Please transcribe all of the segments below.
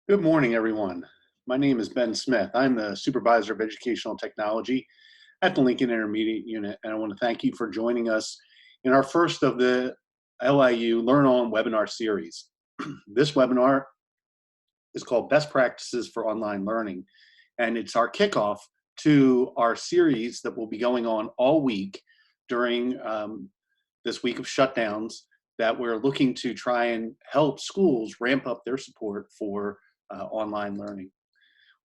Good morning, everyone. My name is Ben Smith. I'm the Supervisor of Educational Technology at the Lincoln Intermediate Unit, and I want to thank you for joining us in our first of the LIU LearnOn webinar series. This webinar is called Best Practices for Online Learning, and it's our kickoff to our series that will be going on all week during this week of shutdowns that we're looking to try and help schools ramp up their support for online learning.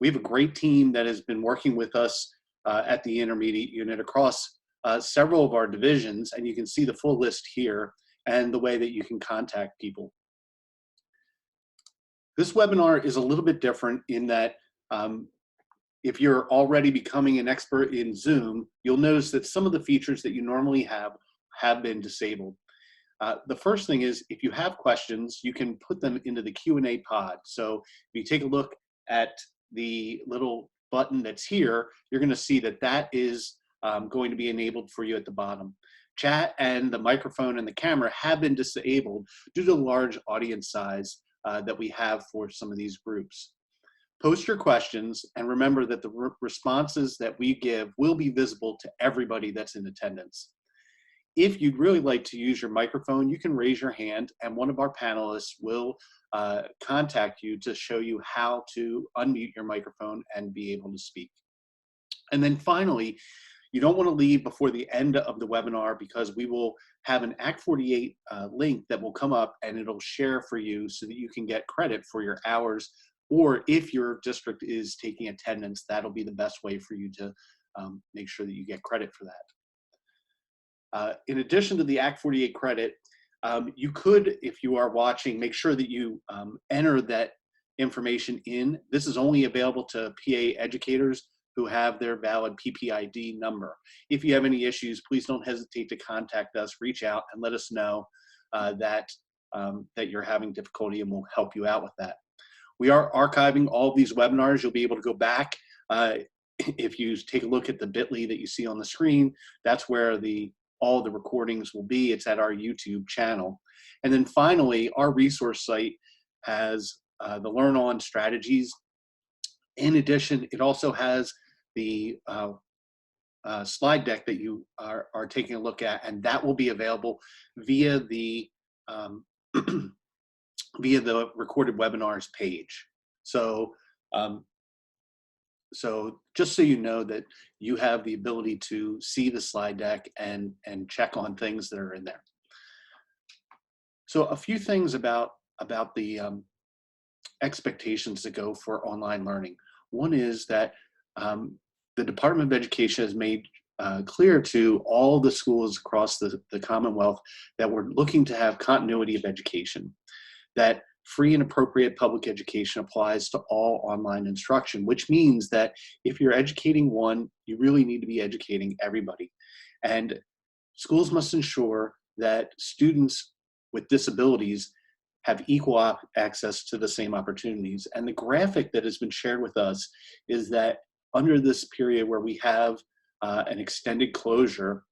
We have a great team that has been working with us at the intermediate unit across several of our divisions, and you can see the full list here and the way that you can contact people. This webinar is a little bit different in that if you're already becoming an expert in Zoom, you'll notice that some of the features that you normally have been disabled. The first thing is, if you have questions, you can put them into the Q&A pod. So if you take a look at the little button that's here, you're going to see that that is going to be enabled for you at the bottom. Chat and the microphone and the camera have been disabled due to the large audience size that we have for some of these groups. Post your questions, and remember that the responses that we give will be visible to everybody that's in attendance. If you'd really like to use your microphone, you can raise your hand and one of our panelists will contact you to show you how to unmute your microphone and be able to speak. And then finally, you don't want to leave before the end of the webinar, because we will have an Act 48 link that will come up and it'll share for you so that you can get credit for your hours, or if your district is taking attendance, that'll be the best way for you to make sure that you get credit for that. In addition to the Act 48 credit, you could, if you are watching, make sure that you enter that information in. This is only available to PA educators who have their valid PPID number. If you have any issues, please don't hesitate to contact us, reach out and let us know that you're having difficulty, and we'll help you out with that. We are archiving all of these webinars. You'll be able to go back. If you take a look at the bit.ly that you see on the screen, that's where all the recordings will be. It's at our YouTube channel. And then finally, our resource site has the LearnOn strategies. In addition, it also has the slide deck that you are taking a look at, and that will be available via the via the recorded webinars page. So just so you know that you have the ability to see the slide deck and check on things that are in there. So a few things about the expectations that go for online learning. One is that the Department of Education has made clear to all the schools across the Commonwealth that we're looking to have continuity of education, that free and appropriate public education applies to all online instruction, which means that if you're educating one, you really need to be educating everybody. And schools must ensure that students with disabilities have equal access to the same opportunities. And the graphic that has been shared with us is that under this period where we have an extended closure,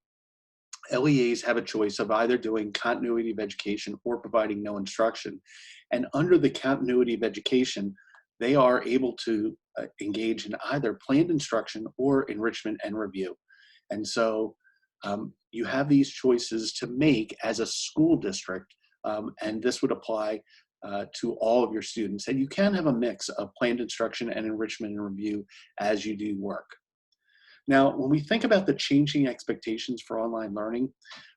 LEAs have a choice of either doing continuity of education or providing no instruction. And under the continuity of education, they are able to engage in either planned instruction or enrichment and review. And so you have these choices to make as a school district, and this would apply to all of your students. And you can have a mix of planned instruction and enrichment and review as you do work. Now, when we think about the changing expectations for online learning,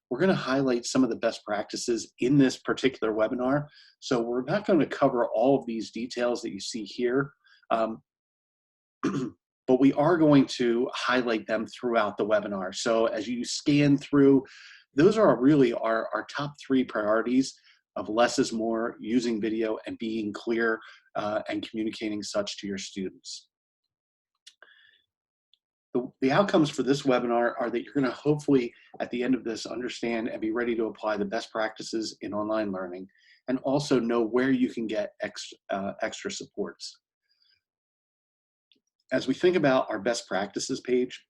we're going to highlight some of the best practices in this particular webinar. So we're not going to cover all of these details that you see here, but we are going to highlight them throughout the webinar. So as you scan through, those are really our top 3 priorities of less is more, using video, and being clear and communicating such to your students. The outcomes for this webinar are that you're going to hopefully, at the end of this, understand and be ready to apply the best practices in online learning, and also know where you can get extra supports. As we think about our best practices page,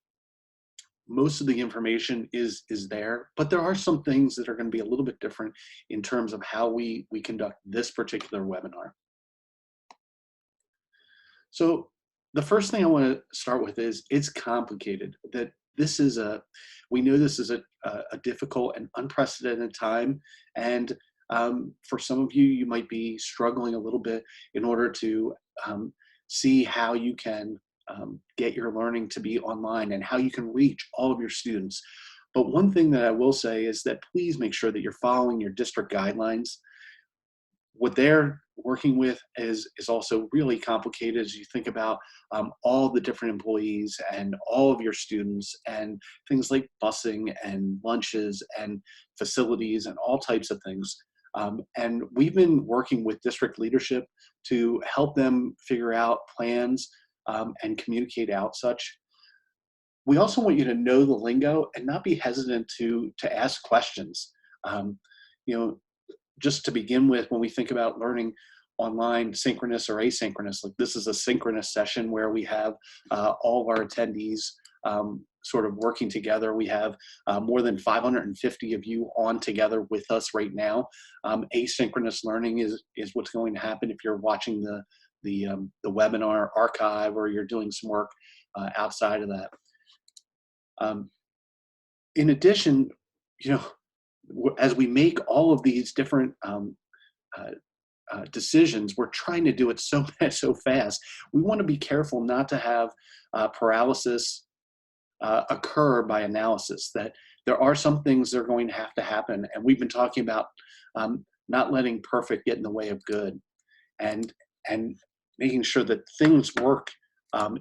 most of the information is there, but there are some things that are going to be a little bit different in terms of how we conduct this particular webinar. So the first thing I want to start with is it's complicated. That this is a, we know this is a difficult and unprecedented time, and for some of you, you might be struggling a little bit in order to see how you can get your learning to be online and how you can reach all of your students. But one thing that I will say is that please make sure that you're following your district guidelines. What they're working with is also really complicated as you think about all the different employees and all of your students and things like busing and lunches and facilities and all types of things. And we've been working with district leadership to help them figure out plans and communicate out such. We also want you to know the lingo and not be hesitant to ask questions. Um, you know, just to begin with, when we think about learning online, synchronous or asynchronous, like this is a synchronous session where we have all of our attendees sort of working together. We have more than 550 of you on together with us right now. Asynchronous learning is what's going to happen if you're watching the webinar archive or you're doing some work outside of that. Um, in addition, you know, as we make all of these different uh, decisions, we're trying to do it so so fast. We want to be careful not to have paralysis occur by analysis. That there are some things that are going to have to happen, and we've been talking about not letting perfect get in the way of good, and and making sure that things work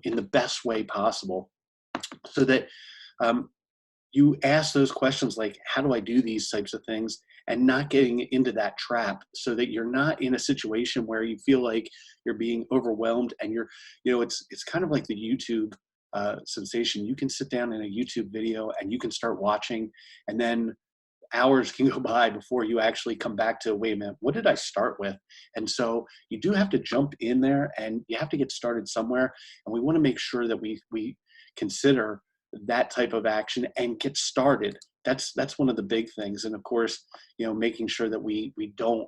in the best way possible, so that um, you ask those questions like, how do I do these types of things? And not getting into that trap, so that you're not in a situation where you feel like you're being overwhelmed and you're, you know, it's kind of like the YouTube sensation. You can sit down in a YouTube video and you can start watching, and then hours can go by before you actually come back to, wait a minute, what did I start with? And so you do have to jump in there and you have to get started somewhere. And we want to make sure that we consider that type of action and get started. That's one of the big things. And of course, you know, making sure that we don't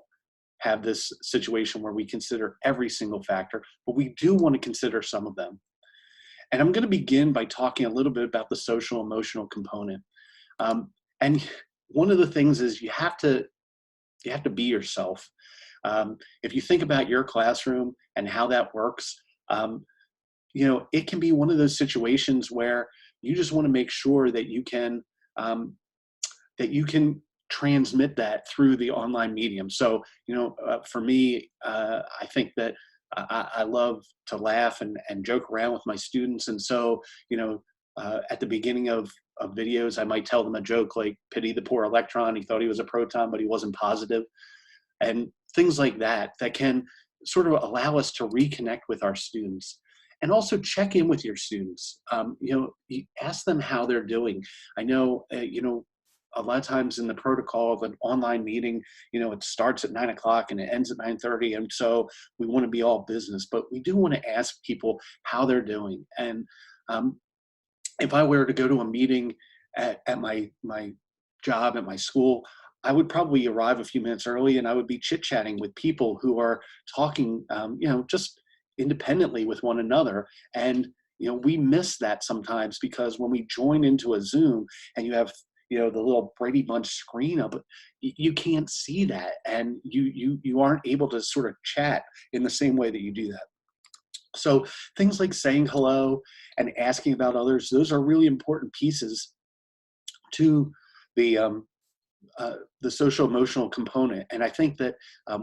have this situation where we consider every single factor, but we do want to consider some of them. And I'm going to begin by talking a little bit about the social emotional component. And one of the things is you have to be yourself. If you think about your classroom and how that works, you know, it can be one of those situations where you just want to make sure um, that you can transmit that through the online medium. So, you know, for me, I think that I love to laugh and joke around with my students. And so, you know, at the beginning of videos, I might tell them a joke like, pity the poor electron. He thought he was a proton, but he wasn't positive. And things like that, that can sort of allow us to reconnect with our students. And also check in with your students. You know, you ask them how they're doing. I know, you know, a lot of times in the protocol of an online meeting, you know, it starts at 9 o'clock and it ends at 9:30. And so we want to be all business, but we do want to ask people how they're doing. And um, if I were to go to a meeting at my job at my school, I would probably arrive a few minutes early and I would be chit chatting with people who are talking, you know, just independently with one another. And you know, we miss that sometimes because when we join into a Zoom and you have, you know, the little Brady Bunch screen up, you can't see that, and you aren't able to sort of chat in the same way that you do that. So things like saying hello and asking about others, those are really important pieces to the um, the social emotional component. And I think that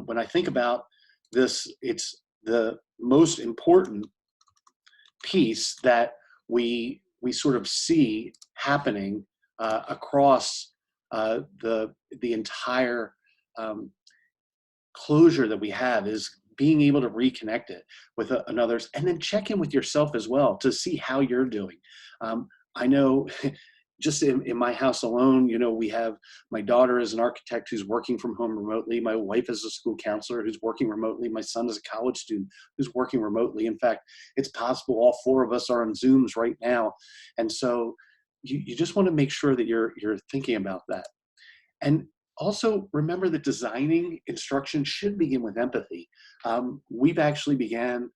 when I think about this, it's the most important piece that we sort of see happening across the entire um, closure that we have, is being able to reconnect it with another, and then check in with yourself as well to see how you're doing. I know just in my house alone, you know, we have my daughter is an architect who's working from home remotely. My wife is a school counselor who's working remotely. My son is a college student who's working remotely. In fact, it's possible all four of us are on Zooms right now. And so you just want to make sure that you're thinking about that. And also remember that designing instruction should begin with empathy. We've actually began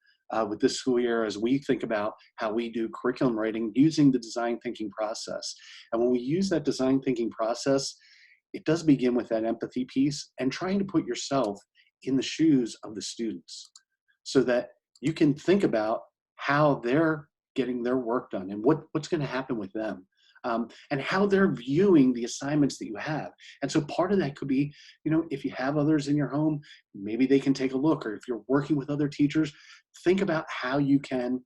with this school year as we think about how we do curriculum writing using the design thinking process. And when we use that design thinking process, it does begin with that empathy piece and trying to put yourself in the shoes of the students so that you can think about how they're getting their work done and what's going to happen with them, and how they're viewing the assignments that you have. And so part of that could be, if you have others in your home, maybe they can take a look, or if you're working with other teachers, think about how you can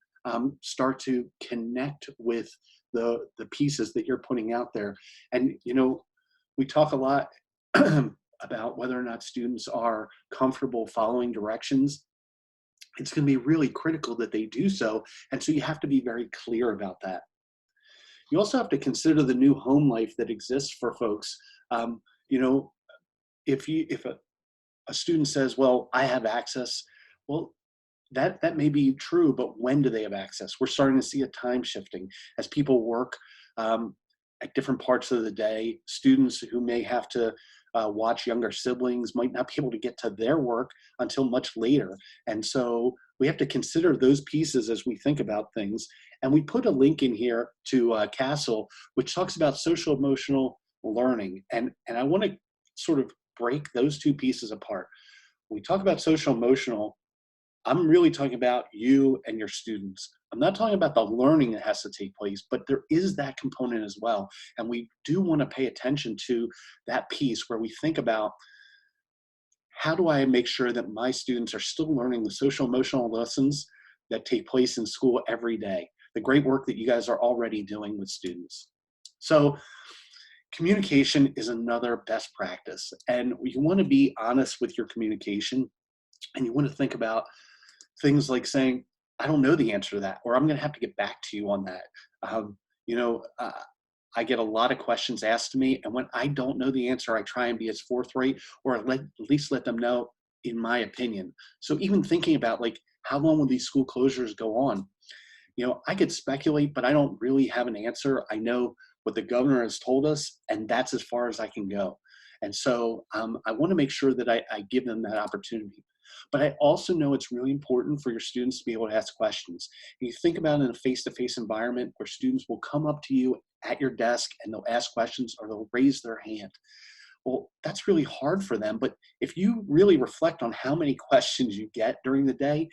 start to connect with the pieces that you're putting out there. And, we talk a lot about whether or not students are comfortable following directions. It's going to be really critical that they do so. And so you have to be very clear about that. You also have to consider the new home life that exists for folks. Um, you know, if a student says, well, I have access, well, that may be true, but when do they have access? We're starting to see a time shifting as people work at different parts of the day. Students who may have to watch younger siblings might not be able to get to their work until much later. And so we have to consider those pieces as we think about things. And we put a link in here to Castle, which talks about social emotional learning. And I want to sort of break those two pieces apart. When we talk about social emotional, I'm really talking about you and your students. I'm not talking about the learning that has to take place, but there is that component as well. And we do want to pay attention to that piece where we think about, how do I make sure that my students are still learning the social emotional lessons that take place in school every day? The great work that you guys are already doing with students. So communication is another best practice. And you want to be honest with your communication, and you want to think about things like saying, I don't know the answer to that, or I'm going to have to get back to you on that. Um, you know, uh, I get a lot of questions asked to me, and when I don't know the answer, I try and be as forthright, or at least let them know, in my opinion. So even thinking about, like, how long will these school closures go on? I could speculate, but I don't really have an answer. I know what the governor has told us, and that's as far as I can go. And so I want to make sure that I give them that opportunity. But I also know it's really important for your students to be able to ask questions. And you think about it in a face-to-face environment where students will come up to you at your desk and they'll ask questions or they'll raise their hand. Well, that's really hard for them. But if you really reflect on how many questions you get during the day,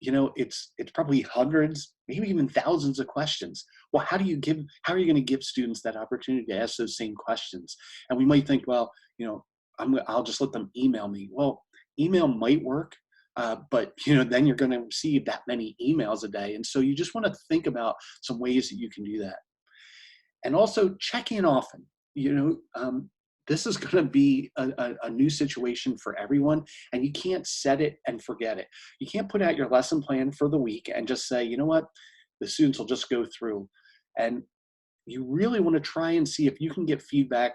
it's probably hundreds, maybe even thousands of questions. Well, how are you going to give students that opportunity to ask those same questions? And we might think, well, I'll just let them email me. Well, email might work, but then you're going to receive that many emails a day. And so you just want to think about some ways that you can do that. And also check in often. This is going to be a new situation for everyone, and you can't set it and forget it. You can't put out your lesson plan for the week and just say, you know what, the students will just go through. And you really want to try and see if you can get feedback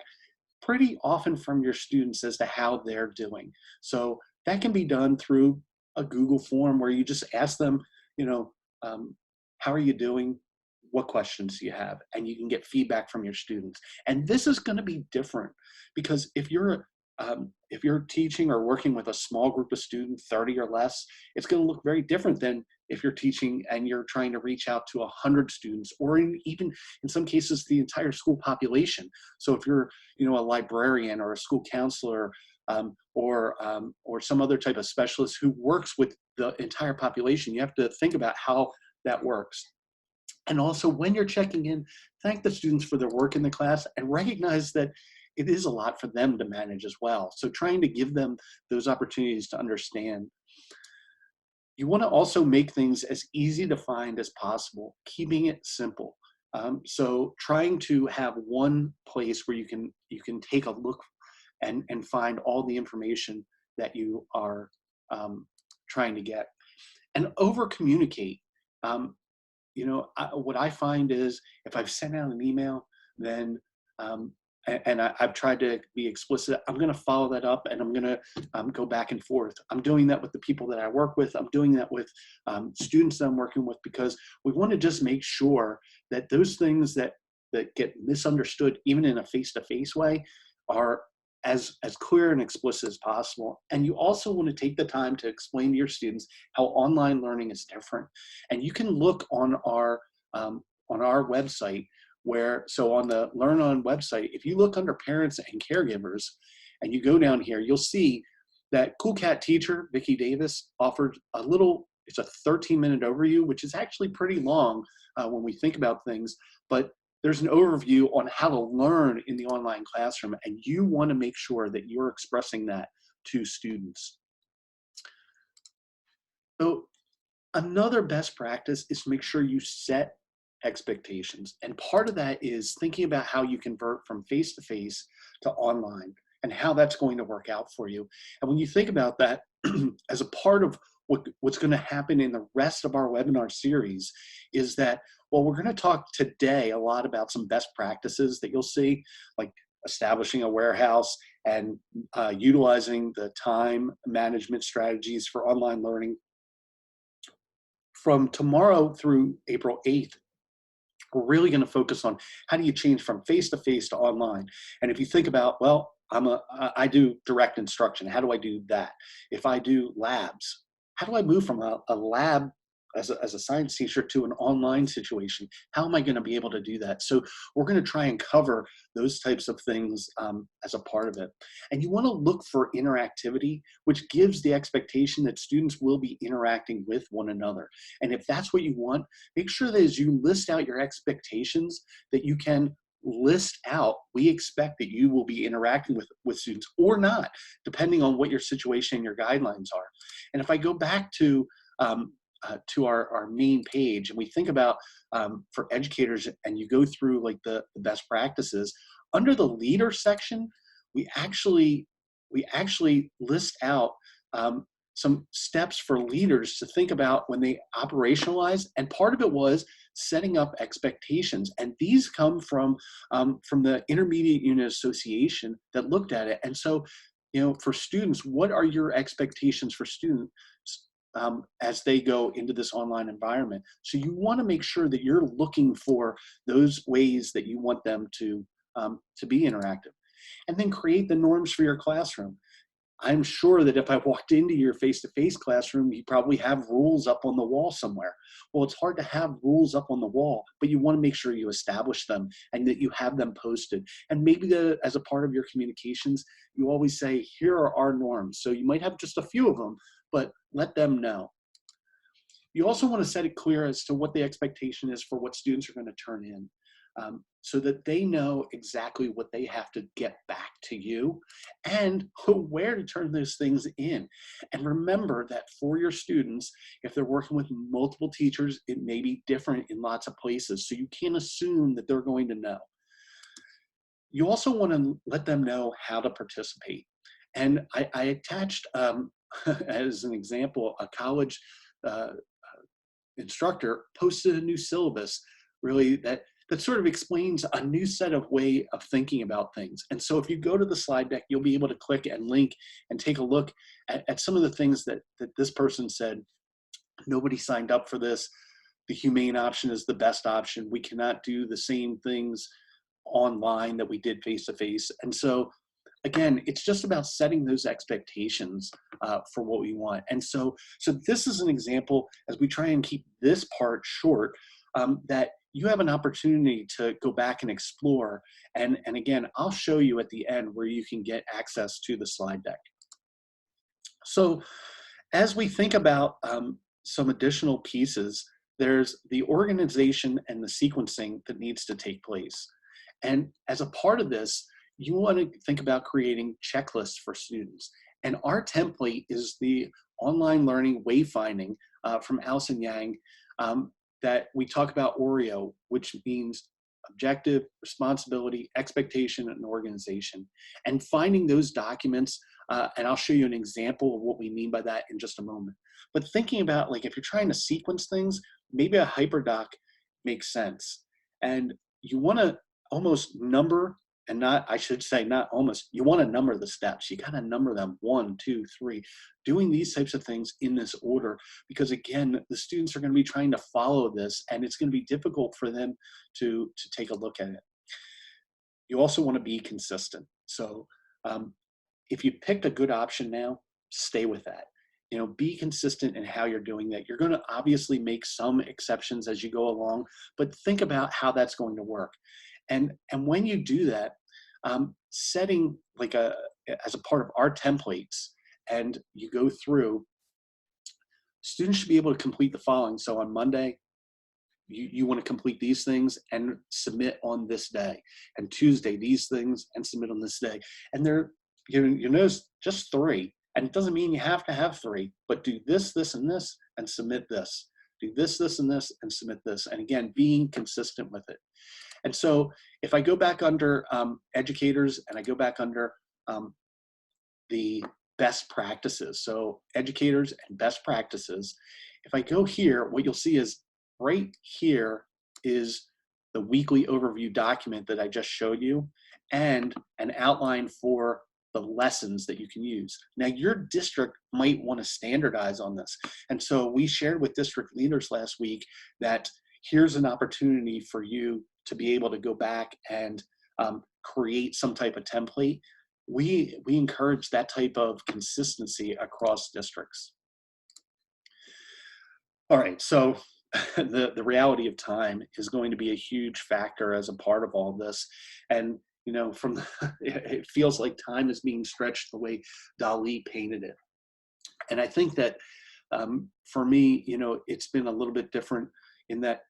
pretty often from your students as to how they're doing. So that can be done through a Google form where you just ask them, how are you doing? What questions do you have? And you can get feedback from your students. And this is going to be different because if you're teaching or working with a small group of students, 30 or less, it's going to look very different than if you're teaching and you're trying to reach out to 100 students, or even in some cases the entire school population. So if you're a librarian or a school counselor, or some other type of specialist who works with the entire population, you have to think about how that works. And also, when you're checking in, thank the students for their work in the class and recognize that it is a lot for them to manage as well. So trying to give them those opportunities to understand. You want to also make things as easy to find as possible, keeping it simple. So trying to have one place where you can take a look and find all the information that you are trying to get. And over communicate. What I find is if I've sent out an email, then I've tried to be explicit, I'm going to follow that up, and I'm going to go back and forth. I'm doing that with the people that I work with. I'm doing that with students that I'm working with, because we want to just make sure that those things that get misunderstood, even in a face-to-face way, are as clear and explicit as possible. And you also want to take the time to explain to your students how online learning is different. And you can look on our website so on the LearnOn website, if you look under parents and caregivers and you go down here, you'll see that Cool Cat teacher, Vicki Davis, offered it's a 13-minute overview, which is actually pretty long when we think about things, but there's an overview on how to learn in the online classroom, and you want to make sure that you're expressing that to students. So another best practice is to make sure you set expectations. And part of that is thinking about how you convert from face-to-face to online and how that's going to work out for you. And when you think about that as a part of what's going to happen in the rest of our webinar series is that, well, we're going to talk today a lot about some best practices that you'll see, like establishing a warehouse and utilizing the time management strategies for online learning. From tomorrow through April 8th, we're really going to focus on how do you change from face-to-face to online. And if you think about, well, I do direct instruction. How do I do that? If I do labs, how do I move from a lab as a science teacher to an online situation? How am I going to be able to do that? So we're going to try and cover those types of things as a part of it. And you want to look for interactivity, which gives the expectation that students will be interacting with one another. And if that's what you want, make sure that as you list out your expectations, that you can list out, we expect that you will be interacting with students or not, depending on what your situation and your guidelines are. And if I go back to our main page and we think about for educators and you go through like the best practices, under the leader section, we actually list out some steps for leaders to think about when they operationalize, and part of it was setting up expectations. And these come from the Intermediate Unit Association that looked at it. And so, you know, for students, what are your expectations for students as they go into this online environment? So you want to make sure that you're looking for those ways that you want them to be interactive. And then create the norms for your classroom. I'm sure that if I walked into your face-to-face classroom, you probably have rules up on the wall somewhere. Well, it's hard to have rules up on the wall, but you want to make sure you establish them and that you have them posted. And maybe as a part of your communications, you always say, here are our norms. So you might have just a few of them, but let them know. You also want to set it clear as to what the expectation is for what students are going to turn in. So that they know exactly what they have to get back to you and where to turn those things in. And remember that for your students, if they're working with multiple teachers, it may be different in lots of places. So you can't assume that they're going to know. You also want to let them know how to participate. And I attached, as an example, a college instructor posted a new syllabus, really, that sort of explains a new set of way of thinking about things. And so if you go to the slide deck, you'll be able to click and link and take a look at some of the things that this person said. Nobody signed up for this. The humane option is the best option. We cannot do the same things online that we did face-to-face. And so again, it's just about setting those expectations for what we want. And so this is an example, as we try and keep this part short, that you have an opportunity to go back and explore. And again, I'll show you at the end where you can get access to the slide deck. So as we think about some additional pieces, there's the organization and the sequencing that needs to take place. And as a part of this, you want to think about creating checklists for students. And our template is the online learning wayfinding from Allison Yang, that we talk about OREO, which means objective, responsibility, expectation, and organization. And finding those documents, and I'll show you an example of what we mean by that in just a moment. But thinking about, like, if you're trying to sequence things, maybe a hyperdoc makes sense. And you want to almost number, and not, I should say not almost, you want to number the steps. You got to number them 1, 2, 3, doing these types of things in this order, because again, the students are going to be trying to follow this and it's going to be difficult for them to take a look at it. You also want to be consistent. So Um, if you picked a good option now, stay with that. Be consistent in how you're doing that. You're going to obviously make some exceptions as you go along, but think about how that's going to work. And when you do that, setting like as a part of our templates, and you go through, students should be able to complete the following. So on Monday, you want to complete these things and submit on this day, and Tuesday these things and submit on this day. And they're, you notice, just 3, and it doesn't mean you have to have 3, but do this, this, and this, and submit this. Do this, this, and this, and submit this. And again, being consistent with it. And so if I go back under educators, and I go back under the best practices, so educators and best practices, if I go here, what you'll see is right here is the weekly overview document that I just showed you, and an outline for the lessons that you can use. Now, your district might want to standardize on this. And so we shared with district leaders last week that here's an opportunity for you to be able to go back and create some type of template. We encourage that type of consistency across districts. All right, so the reality of time is going to be a huge factor as a part of all this. And from it feels like time is being stretched the way Dali painted it. And I think that for me, it's been a little bit different in that,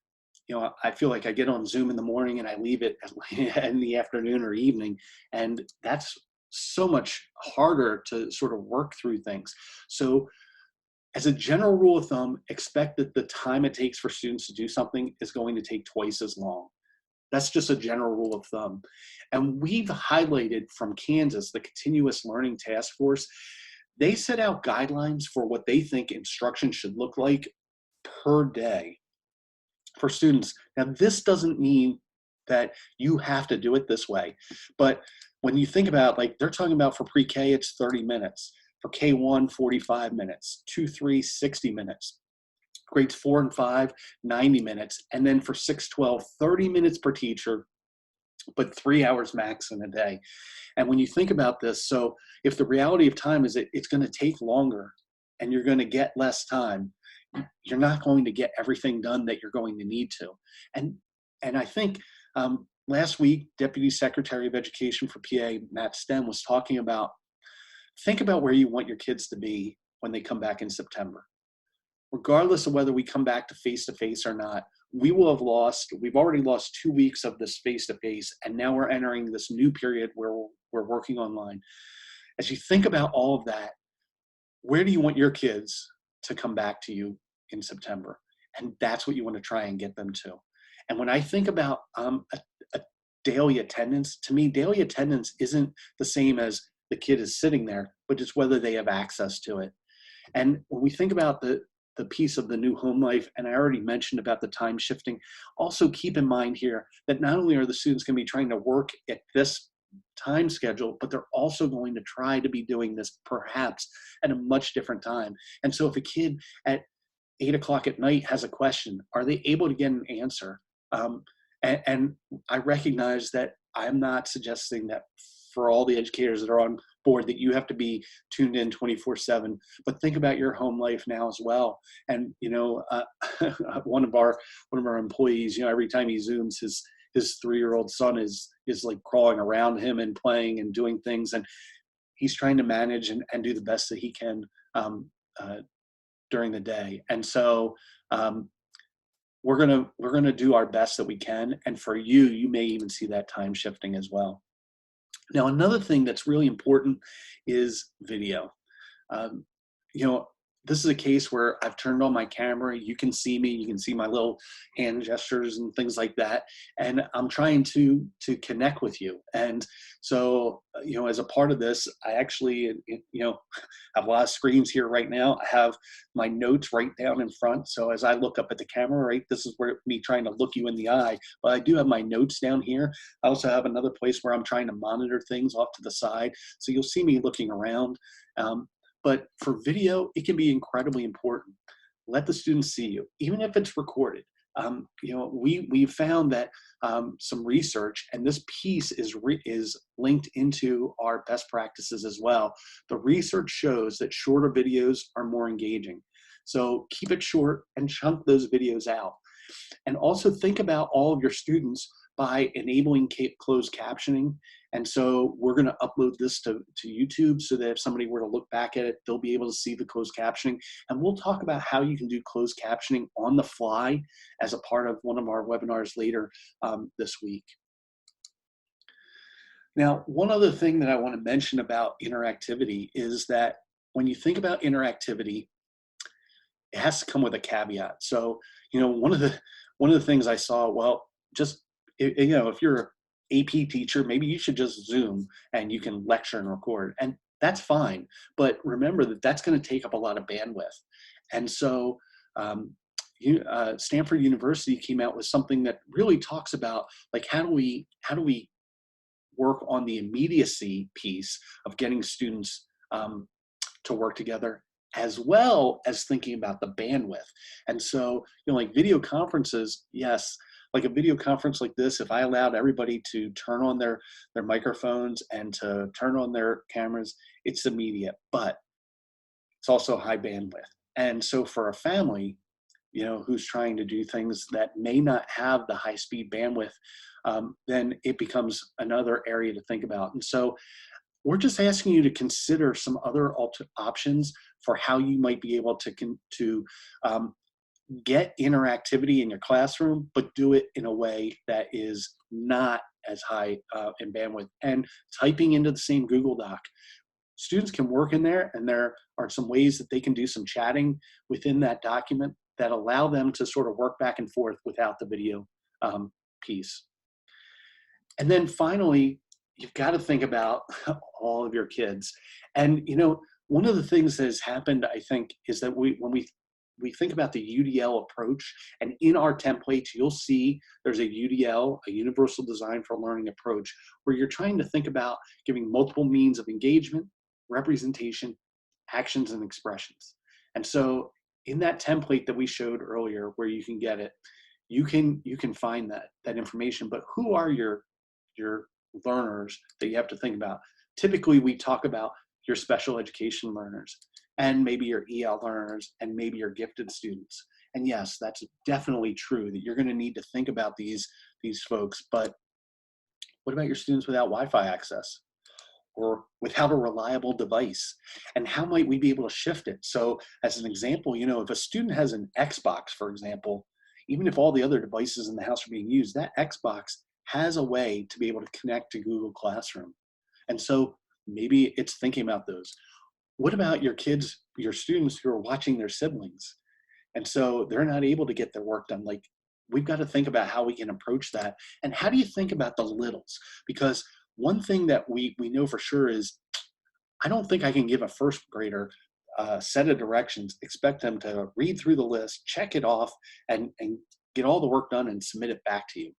I feel like I get on Zoom in the morning and I leave it in the afternoon or evening, and that's so much harder to sort of work through things. So as a general rule of thumb, expect that the time it takes for students to do something is going to take twice as long. That's just a general rule of thumb. And we've highlighted from Kansas, the Continuous Learning Task Force. They set out guidelines for what they think instruction should look like per day for students. Now, this doesn't mean that you have to do it this way, but when you think about, like, they're talking about for pre-K, it's 30 minutes. For K1, 45 minutes. 2, 3, 60 minutes. Grades 4 and 5, 90 minutes. And then for 6, 12, 30 minutes per teacher, but 3 hours max in a day. And when you think about this, so if the reality of time is it's going to take longer and you're going to get less time, you're not going to get everything done that you're going to need to. And I think last week, Deputy Secretary of Education for PA, Matt Stem, was talking about, think about where you want your kids to be when they come back in September. Regardless of whether we come back to face-to-face or not, we've already lost 2 weeks of this face-to-face, and now we're entering this new period where we're working online. As you think about all of that, where do you want your kids to come back to you in September? And that's what you want to try and get them to. And when I think about a daily attendance, to me, daily attendance isn't the same as the kid is sitting there, but it's whether they have access to it. And when we think about the piece of the new home life, and I already mentioned about the time shifting, also keep in mind here that not only are the students going to be trying to work at this time schedule, but they're also going to try to be doing this perhaps at a much different time. And so if a kid at 8 o'clock at night has a question, are they able to get an answer? And I recognize that I'm not suggesting that for all the educators that are on board that you have to be tuned in 24/7, but think about your home life now as well. And one of our employees, every time he Zooms, his 3-year-old son is like crawling around him and playing and doing things, and he's trying to manage and do the best that he can during the day. And so we're gonna do our best that we can, and for you may even see that time shifting as well. Now, another thing that's really important is video. Um, this is a case where I've turned on my camera. You can see me. You can see my little hand gestures and things like that. And I'm trying to connect with you. And so, as a part of this, I actually, have a lot of screens here right now. I have my notes right down in front. So as I look up at the camera, right, this is where me trying to look you in the eye. But I do have my notes down here. I also have another place where I'm trying to monitor things off to the side. So you'll see me looking around. But for video, it can be incredibly important. Let the students see you, even if it's recorded. We found that some research, and this piece is linked into our best practices as well. The research shows that shorter videos are more engaging. So keep it short and chunk those videos out. And also think about all of your students by enabling closed captioning. And so we're going to upload this to YouTube so that if somebody were to look back at it, they'll be able to see the closed captioning. And we'll talk about how you can do closed captioning on the fly as a part of one of our webinars later this week. Now, one other thing that I want to mention about interactivity is that when you think about interactivity, it has to come with a caveat. So, one of the things I saw, well, just, if you're an AP teacher, maybe you should just Zoom and you can lecture and record, and that's fine. But remember that that's going to take up a lot of bandwidth. And so Stanford University came out with something that really talks about, like, how do we work on the immediacy piece of getting students to work together, as well as thinking about the bandwidth. And so, like video conferences, yes, like a video conference like this, if I allowed everybody to turn on their microphones and to turn on their cameras, it's immediate, but it's also high bandwidth. And so for a family, who's trying to do things that may not have the high speed bandwidth, then it becomes another area to think about. And so we're just asking you to consider some other options for how you might be able to get interactivity in your classroom, but do it in a way that is not as high in bandwidth. And typing into the same Google Doc, students can work in there, and there are some ways that they can do some chatting within that document that allow them to sort of work back and forth without the video piece. And then finally, you've got to think about all of your kids. And one of the things that has happened, I think, is that when we think about the UDL approach, and in our templates, you'll see there's a UDL, a Universal Design for Learning approach, where you're trying to think about giving multiple means of engagement, representation, actions, and expressions. And so in that template that we showed earlier, where you can get it, you can find that information. But who are your learners that you have to think about? Typically, we talk about your special education learners, and maybe your EL learners, and maybe your gifted students. And yes, that's definitely true that you're going to need to think about these folks. But what about your students without Wi-Fi access, or without a reliable device? And how might we be able to shift it? So as an example, if a student has an Xbox, for example, even if all the other devices in the house are being used, that Xbox has a way to be able to connect to Google Classroom. And so maybe it's thinking about those. What about your kids, your students who are watching their siblings? And so they're not able to get their work done. Like, we've got to think about how we can approach that. And how do you think about the littles? Because one thing that we know for sure is, I don't think I can give a first grader a set of directions, expect them to read through the list, check it off, and get all the work done and submit it back to you.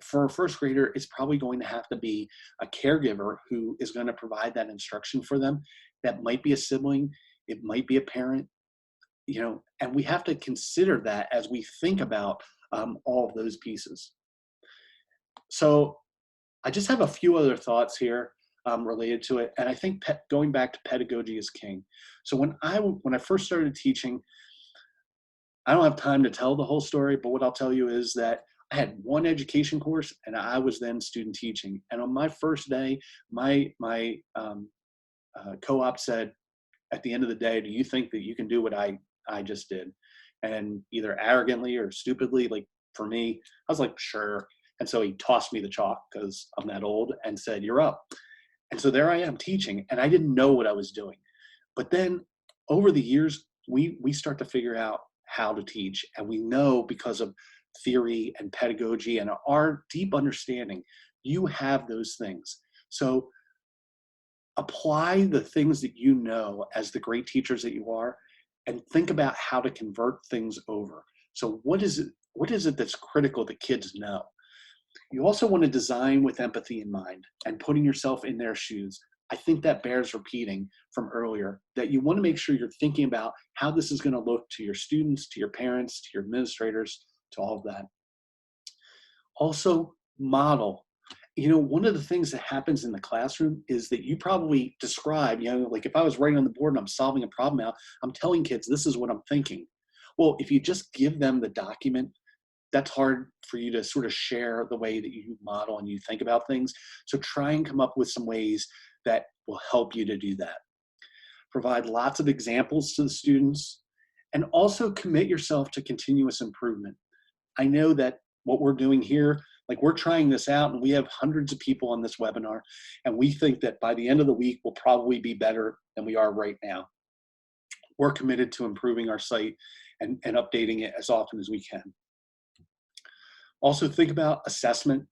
For a first grader, it's probably going to have to be a caregiver who is going to provide that instruction for them. That might be a sibling, it might be a parent, and we have to consider that as we think about all of those pieces. So I just have a few other thoughts here related to it, and I think going back to pedagogy is king. So when I first started teaching, I don't have time to tell the whole story, but what I'll tell you is that I had one education course, and I was then student teaching. And on my first day, my co-op said, at the end of the day, do you think that you can do what I just did? And either arrogantly or stupidly, like for me, I was like, sure. And so he tossed me the chalk, because I'm that old, and said, you're up. And so there I am teaching, and I didn't know what I was doing. But then over the years, we start to figure out how to teach. And we know, because of theory and pedagogy and our deep understanding, you have those things. So apply the things that you know as the great teachers that you are, and think about how to convert things over. So what is it that's critical that kids know? You also want to design with empathy in mind and putting yourself in their shoes. I think that bears repeating from earlier, that you want to make sure you're thinking about how this is going to look to your students, to your parents, to your administrators, to all of that. Also, model. You know, one of the things that happens in the classroom is that you probably describe, you know, like if I was writing on the board and I'm solving a problem out, I'm telling kids, this is what I'm thinking. Well, if you just give them the document, that's hard for you to sort of share the way that you model and you think about things. So try and come up with some ways that will help you to do that. Provide lots of examples to the students, and also commit yourself to continuous improvement. I know that what we're doing here, like we're trying this out and we have hundreds of people on this webinar, and we think that by the end of the week, we'll probably be better than we are right now. We're committed to improving our site and updating it as often as we can. Also think about assessment.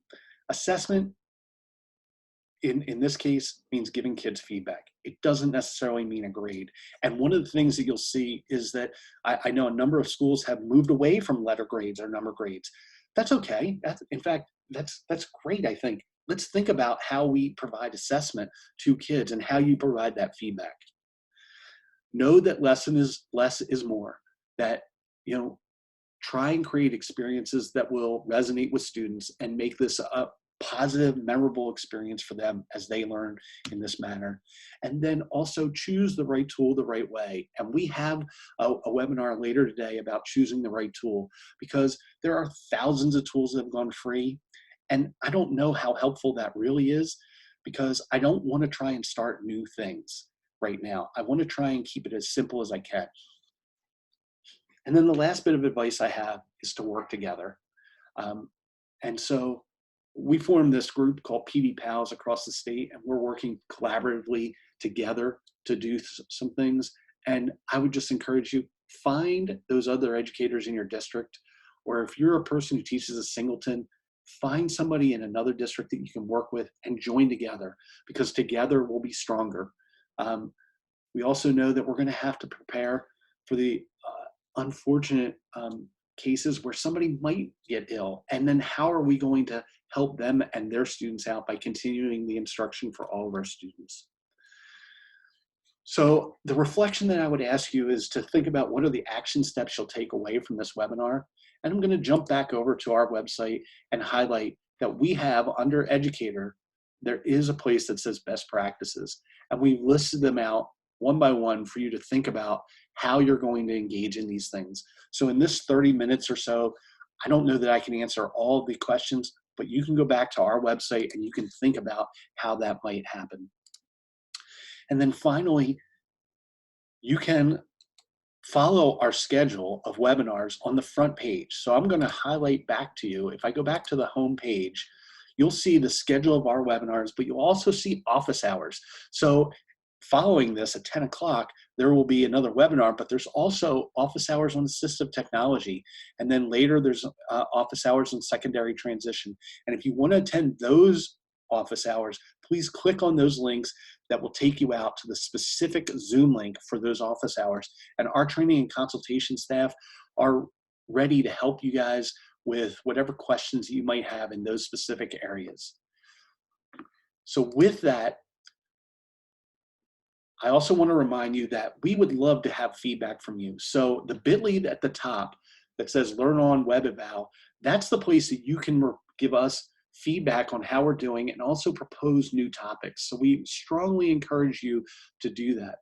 Assessment in this case means giving kids feedback. It doesn't necessarily mean a grade. And one of the things that you'll see is that I know a number of schools have moved away from letter grades or number grades. That's okay. In fact, that's great, I think. Let's think about how we provide assessment to kids and how you provide that feedback. Know that less is more. That, you know, try and create experiences that will resonate with students and make this a positive, memorable experience for them as they learn in this manner. And then also choose the right tool the right way. And we have a webinar later today about choosing the right tool, because there are thousands of tools that have gone free. And I don't know how helpful that really is, because I don't want to try and start new things right now. I want to try and keep it as simple as I can. And then the last bit of advice I have is to work together. And so we formed this group called PD Pals across the state, and we're working collaboratively together to do some things. And I would just encourage you, find those other educators in your district, or if you're a person who teaches a singleton, find somebody in another district that you can work with and join together, because together we'll be stronger. We also know that we're going to have to prepare for the unfortunate cases where somebody might get ill, and then how are we going to help them and their students out by continuing the instruction for all of our students. So the reflection that I would ask you is to think about what are the action steps you'll take away from this webinar. And I'm going to jump back over to our website and highlight that we have under educator, there is a place that says best practices, and we've listed them out one by one for you to think about how you're going to engage in these things. So in this 30 minutes or so, I don't know that I can answer all of the questions, but you can go back to our website and you can think about how that might happen. And then finally, you can follow our schedule of webinars on the front page. So I'm going to highlight back to you. If I go back to the home page, you'll see the schedule of our webinars, but you'll also see office hours. So following this at 10 o'clock, there will be another webinar, but there's also office hours on assistive technology. And then later there's office hours on secondary transition. And if you want to attend those office hours, please click on those links that will take you out to the specific Zoom link for those office hours. And our training and consultation staff are ready to help you guys with whatever questions you might have in those specific areas. So with that, I also want to remind you that we would love to have feedback from you. So the bit.ly at the top that says LearnOn Web Eval, that's the place that you can give us feedback on how we're doing and also propose new topics. So we strongly encourage you to do that.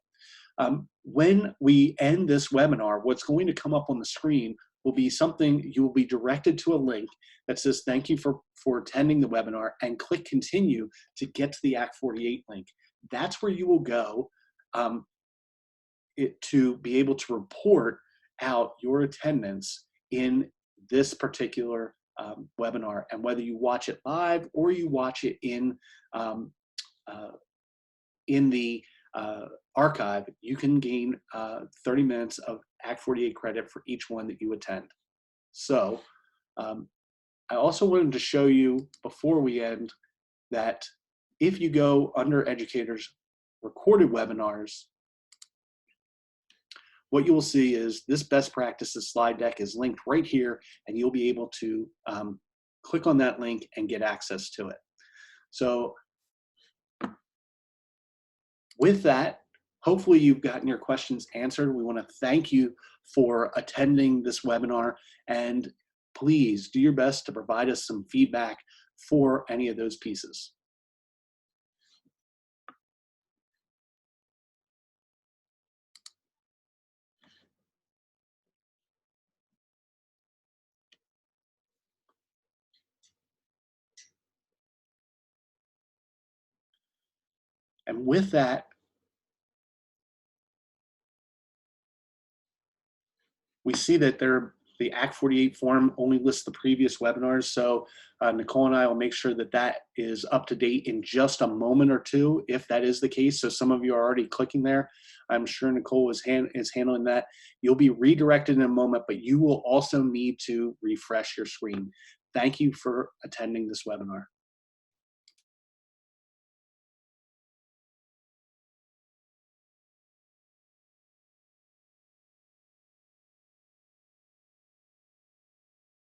When we end this webinar, what's going to come up on the screen will be something, you will be directed to a link that says, thank you for attending the webinar, and click continue to get to the Act 48 link. That's where you will go to be able to report out your attendance in this particular webinar, and whether you watch it live or you watch it in the archive, you can gain 30 minutes of Act 48 credit for each one that you attend. So I also wanted to show you before we end that if you go under educators recorded webinars, what you will see is this best practices slide deck is linked right here, and you'll be able to click on that link and get access to it. So With that, hopefully you've gotten your questions answered. We want to thank you for attending this webinar, and please do your best to provide us some feedback for any of those pieces. And with that, we see that the Act 48 form only lists the previous webinars. So Nicole and I will make sure that that is up to date in just a moment or two, if that is the case. So some of you are already clicking there. I'm sure Nicole is handling that. You'll be redirected in a moment, but you will also need to refresh your screen. Thank you for attending this webinar.